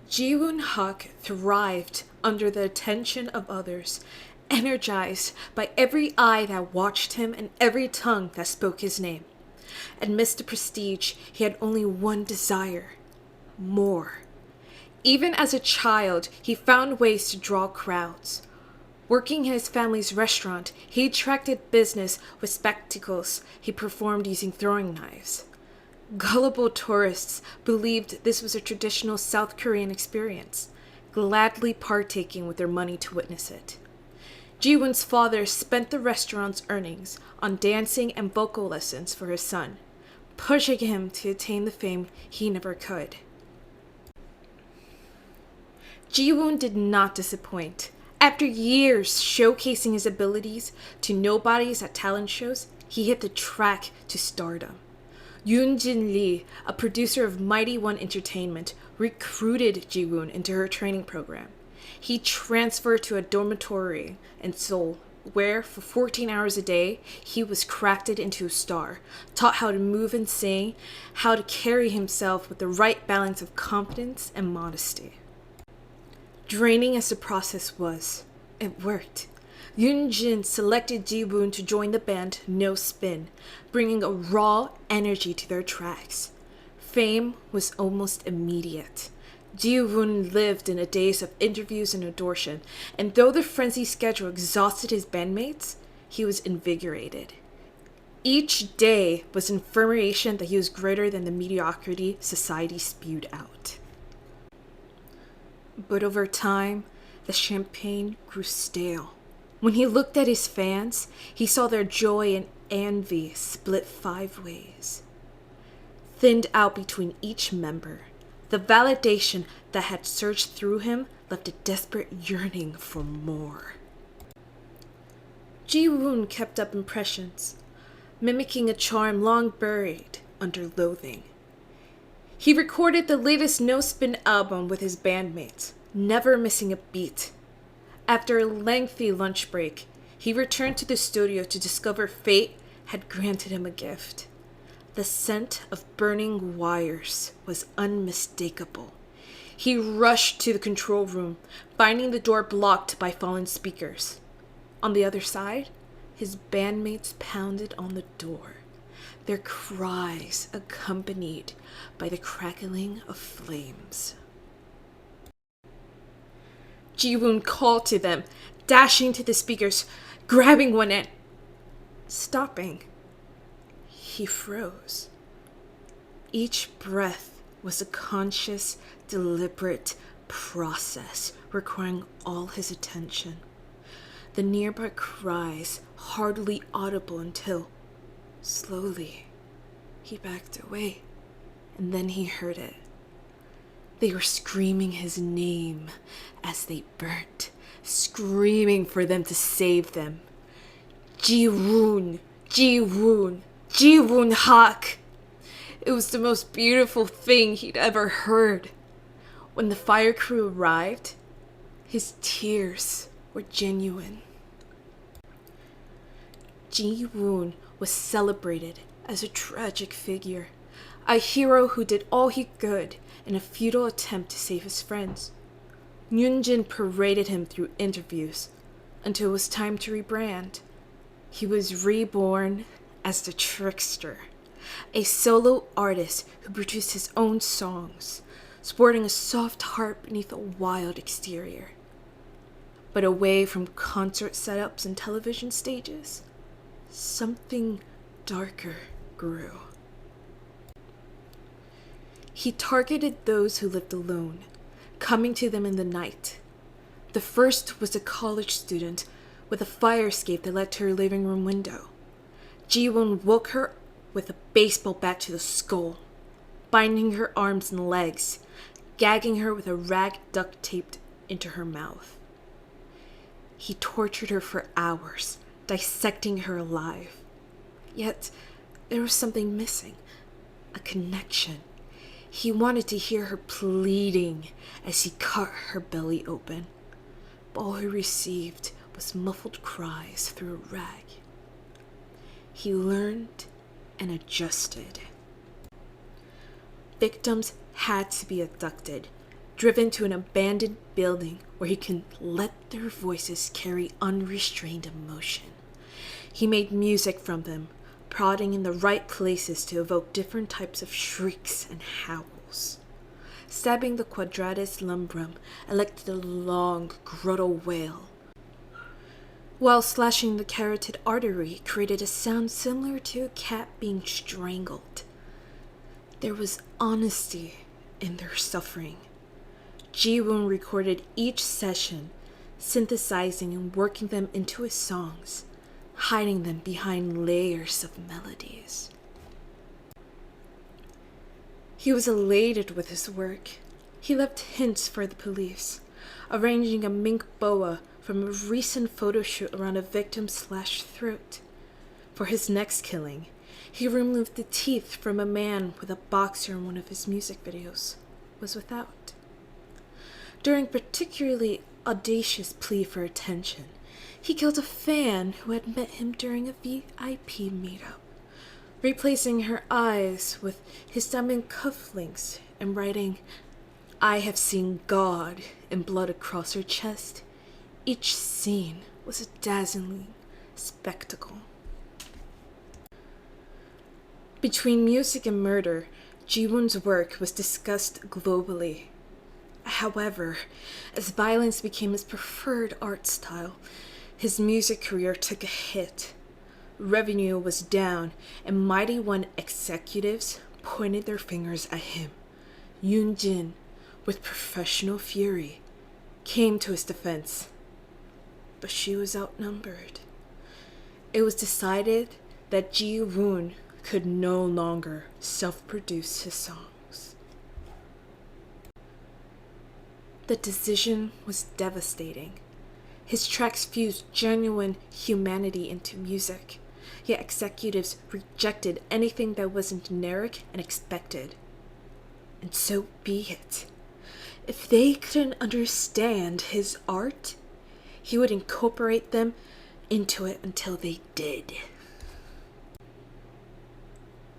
Ji-woon Hak thrived under the attention of others, energized by every eye that watched him and every tongue that spoke his name. Amidst the prestige, he had only one desire: more. Even as a child, he found ways to draw crowds. Working in his family's restaurant, he attracted business with spectacles he performed using throwing knives. Gullible tourists believed this was a traditional South Korean experience, gladly partaking with their money to witness it. Ji-woon's father spent the restaurant's earnings on dancing and vocal lessons for his son, pushing him to attain the fame he never could. Ji-woon did not disappoint. After years showcasing his abilities to nobodies at talent shows, he hit the track to stardom. Yoon-jin Lee, a producer of Mighty One Entertainment, recruited Ji-woon into her training program. He transferred to a dormitory in Seoul, where for 14 hours a day, he was crafted into a star, taught how to move and sing, how to carry himself with the right balance of confidence and modesty. Draining as the process was, it worked. Yoon-jin selected Ji-woon to join the band No Spin, bringing a raw energy to their tracks. Fame was almost immediate. Ji-woon lived in a daze of interviews and audition, and though the frenzied schedule exhausted his bandmates, he was invigorated. Each day was affirmation that he was greater than the mediocrity society spewed out. But over time, the champagne grew stale. When he looked at his fans, he saw their joy and envy split 5 ways. Thinned out between each member, the validation that had surged through him left a desperate yearning for more. Ji-woon kept up impressions, mimicking a charm long buried under loathing. He recorded the latest No Spin album with his bandmates, never missing a beat. After a lengthy lunch break, he returned to the studio to discover fate had granted him a gift. The scent of burning wires was unmistakable. He rushed to the control room, finding the door blocked by fallen speakers. On the other side, his bandmates pounded on the door, their cries accompanied by the crackling of flames. Ji-woon called to them, dashing to the speakers, grabbing one end, stopping. He froze. Each breath was a conscious, deliberate process requiring all his attention. The nearby cries hardly audible until, slowly, he backed away, and then he heard it. They were screaming his name as they burnt, screaming for them to save them. Ji-woon, Ji-woon, Ji-woon Hak. It was the most beautiful thing he'd ever heard. When the fire crew arrived, his tears were genuine. Ji-woon was celebrated as a tragic figure, a hero who did all he could in a futile attempt to save his friends. Yoon-jin paraded him through interviews until it was time to rebrand. He was reborn as the Trickster, a solo artist who produced his own songs, sporting a soft heart beneath a wild exterior. But away from concert setups and television stages, something darker grew. He targeted those who lived alone, coming to them in the night. The first was a college student with a fire escape that led to her living room window. Ji-woon woke her with a baseball bat to the skull, binding her arms and legs, gagging her with a rag duct taped into her mouth. He tortured her for hours, dissecting her alive. Yet, there was something missing, a connection. He wanted to hear her pleading as he cut her belly open. But all he received was muffled cries through a rag. He learned and adjusted. Victims had to be abducted, driven to an abandoned building where he can let their voices carry unrestrained emotion. He made music from them, prodding in the right places to evoke different types of shrieks and howls. Stabbing the quadratus lumbrum elected a long, grotto wail, while slashing the carotid artery created a sound similar to a cat being strangled. There was honesty in their suffering. Ji-woon recorded each session, synthesizing and working them into his songs, hiding them behind layers of melodies. He was elated with his work. He left hints for the police, arranging a mink boa from a recent photo shoot around a victim's slashed throat. For his next killing, he removed the teeth from a man with a boxer in one of his music videos was without. During a particularly audacious plea for attention, he killed a fan who had met him during a VIP meetup, replacing her eyes with his diamond cufflinks and writing, "I have seen God," in blood across her chest. Each scene was a dazzling spectacle. Between music and murder, Ji-woon's work was discussed globally. However, as violence became his preferred art style, his music career took a hit. Revenue was down, and Mighty One executives pointed their fingers at him. Yoon-jin, with professional fury, came to his defense. But she was outnumbered. It was decided that Ji-woon could no longer self-produce his songs. The decision was devastating. His tracks fused genuine humanity into music, yet executives rejected anything that wasn't generic and expected. And so be it. If they couldn't understand his art, he would incorporate them into it until they did.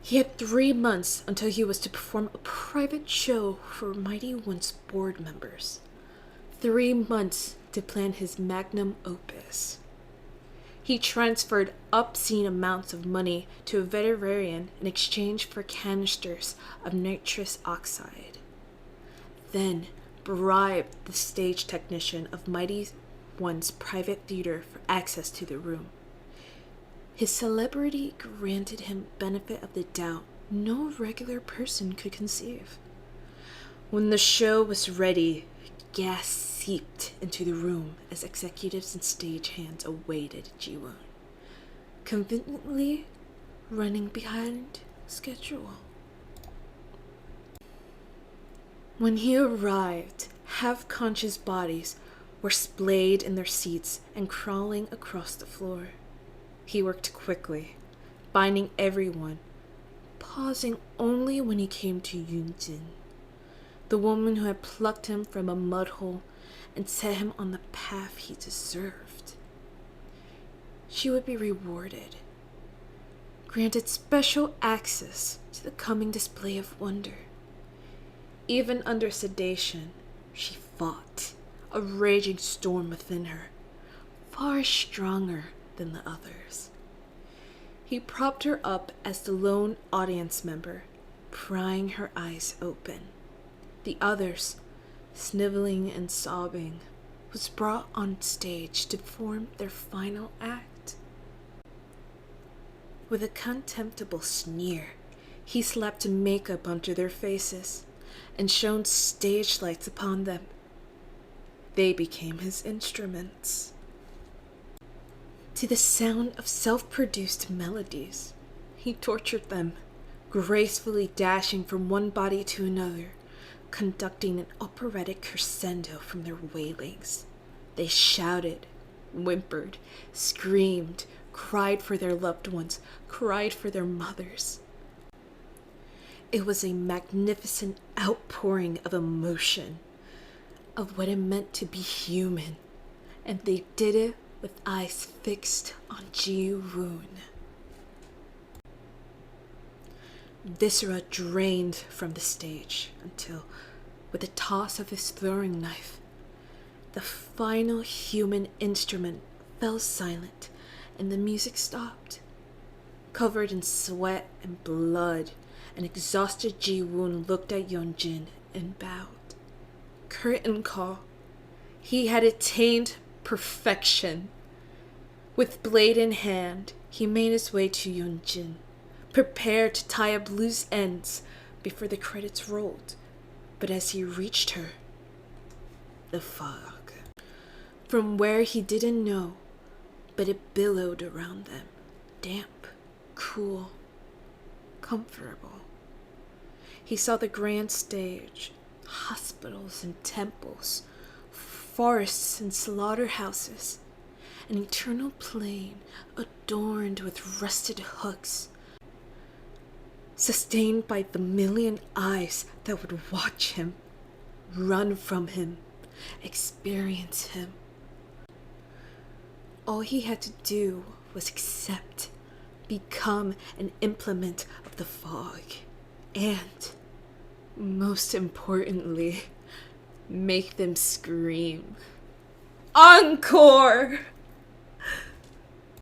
He had 3 months until he was to perform a private show for Mighty One's board members. 3 months to plan his magnum opus. He transferred obscene amounts of money to a veterinarian in exchange for canisters of nitrous oxide. Then bribed the stage technician of Mighty One's private theater for access to the room. His celebrity granted him benefit of the doubt no regular person could conceive. When the show was ready, gas seeped into the room as executives and stagehands awaited Ji-woon, conveniently running behind schedule. When he arrived, half-conscious bodies were splayed in their seats and crawling across the floor. He worked quickly, binding everyone, pausing only when he came to Yoon-jin, the woman who had plucked him from a mud hole and set him on the path he deserved. She would be rewarded, granted special access to the coming display of wonder. Even under sedation, she fought, a raging storm within her, far stronger than the others. He propped her up as the lone audience member, prying her eyes open. The others, sniveling and sobbing, was brought on stage to perform their final act. With a contemptible sneer, he slapped makeup onto their faces and shone stage lights upon them. They became his instruments. To the sound of self-produced melodies, he tortured them, gracefully dashing from one body to another, conducting an operatic crescendo from their wailings. They shouted, whimpered, screamed, cried for their loved ones, cried for their mothers. It was a magnificent outpouring of emotion, of what it meant to be human, and they did it with eyes fixed on Ji-woon. Viscera drained from the stage until, with a toss of his throwing knife. The final human instrument fell silent, and the music stopped. Covered in sweat and blood, an exhausted Ji-woon looked at Yeonjin and bowed. Curtain call. He had attained perfection. With blade in hand, he made his way to Yeonjin, prepared to tie up loose ends before the credits rolled. But as he reached her, the fog, from where he didn't know, but it billowed around them, damp, cool, comfortable. He saw the grand stage, hospitals and temples, forests and slaughterhouses, an eternal plain adorned with rusted hooks, sustained by the million eyes that would watch him, run from him, experience him. All he had to do was accept, become an implement of the fog, and, most importantly, make them scream. Encore!